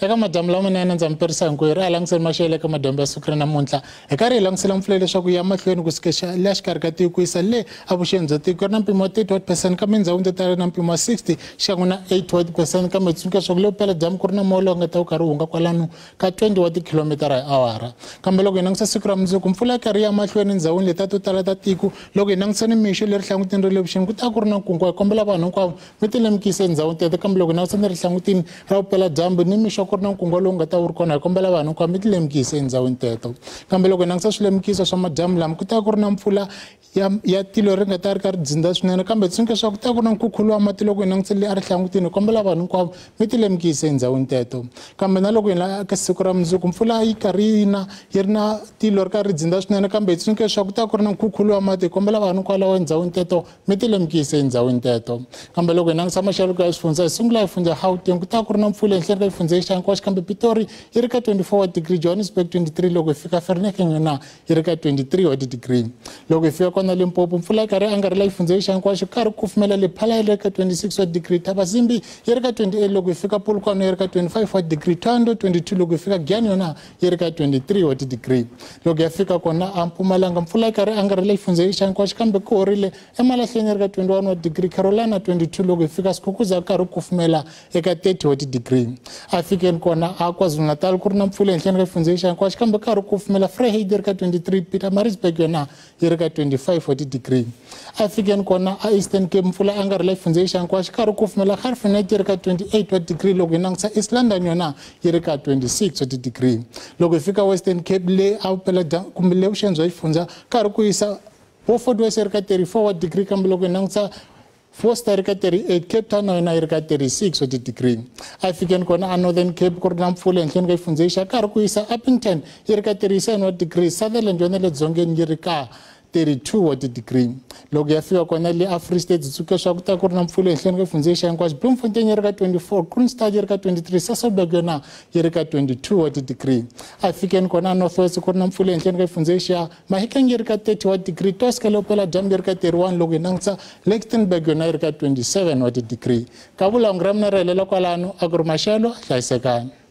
eka madamu lama nene ndza mperisa hinkwerhu a langiseni maxelo eka madamu ya siku ra namuntlha hi karhi hi langisela mpfula leswaku ya mahlweni kusukela le xikarhi ka tiko ku yisa le avuxeni bya tiko ri na mpimo wa 30% kambe ndzhawini to tala na mpimo wa 60 xikan'we na 80% kambe tsundzuka leswaku le vupela dyambu ku ri na moya lowu nga ta wu karhi wu hunga kwalano ka 20 wa tikhilomitara hi awara kambe loko hi langisa siku ra mundzuku mpfula karhi ya mahlweni ndzhawini leta to tala ta tiko loko hi langisani mixo leri hlangutini ri le vuxeni ku ta ku ri na nkungu hi kombela vanhu hinkwavo mi ti lemukise endhawini teto kambe loko hi langisani ri hlangutini ra vupela dyambu ni mixo ku ri na nkungu lowu nga ta wu ri kona hi kombela vanhu hinkwavo mi ti lemukise endhawini teto kambe loko hi langisa swilemukiso swa madamu lama ku ta ku ri na mpfula ya tilo ri nga ta ri karhi dzinda swinene kambe tsundzuka leswaku ku ta ku ri na nkukhulo wa mati loko hi langutisile a ri hlangutini hi kombela vanhu hinkwavo mi ti lemukise endhawini teto kambe na loko hi la ka siku ra mundzuku mpfula yi karhi yi ri na tilo ri karhi ri dzinda swinene kambe hi tsundzuka leswaku ku ta ku ri na nkukhulo wa mati hi kombela vanhu hinkwalawo endhawini teto mi ti lemukise endhawini teto kambe loko hi langisa maxelo ya swifundza hi sungula hi fundza Gauteng ku ta ku ri na mpfula ehenhleni ka xifundza xa Nkosi kambe Pitori yi ri ka 24 wa degree Johannesburg 23 loko hi fika Vereeniging yona yi ri ka 23 wa degree loko hi fika kona Limpopo mpfula karhi angarhela xifundza xa Nkosi karhi kufumela le Phala yi ri ka 26 wa degree Thabazimbi yi ri ka 28 loko hi fika Polokwane yi ri ka 25 wa degree Thondo 22 loko hi fika Giyani yona yi ri ka 23 wa degree loko hi fika kona a Mpumalanga mpfula karhi angarhela xifundza xa Nkosi kambe ku horile eMalahleni yi ri ka 21 wa degree Carolina 22 loko hi fika Skukuza karhi kufumela eka 30 wa degree a fikeni kona a KwaZulu-Natal ku ri na mpfula ehenhleni ka xifundza xa Nkosi kambe karhi kufumela Vryheid yi ri ka 23 Pietermaritzburg yona yi ri ka 25 wa degree a fikeni kona a Eastern Cape mpfula angarhela xifundza xa Nkosi karhi kufumela Gauteng yi ri ka 28 wa degree loko hi langisa East London yona yi ri ka 26 wa degree loko hi fika Western Cape le a vupela kumbe le vuxeni bya xifundza karhi ku yisa Beaufort West yi ri ka 34 wa degree kambe loko hi langisa Foster yi ri ka 38 Cape Town yona yi ri ka 36 wa degree a fikeni kona a Northern Cape ku ri na mpfula ehenhleni ka xifundza xa karhi ku yisa Upington yi ri ka 37 wa degree Sutherland yona le dzongeni yi ri ka 32 wa degree loko ya fika kona le Free State tsundzuka leswaku ku ta ku ri na mpfula ehenhleni ka xifundza xa Nkosi Bloemfontein yi ri ka 24 Kroonstad yi ri ka 23 Sasolburg yona yi ri ka 22 wa degree a fikeni kona North West ku ri na mpfula ehenhleni ka xifundza xa Mahikeng yi ri ka 30 wa degree Toska le vupela dyambu yi ri ka 31 loko hi langisa Lichtenburg yona yi ri ka 27 wa degree ka vulawuri ra mina ri helela kwalano a ku ri maxelo hlayisekani.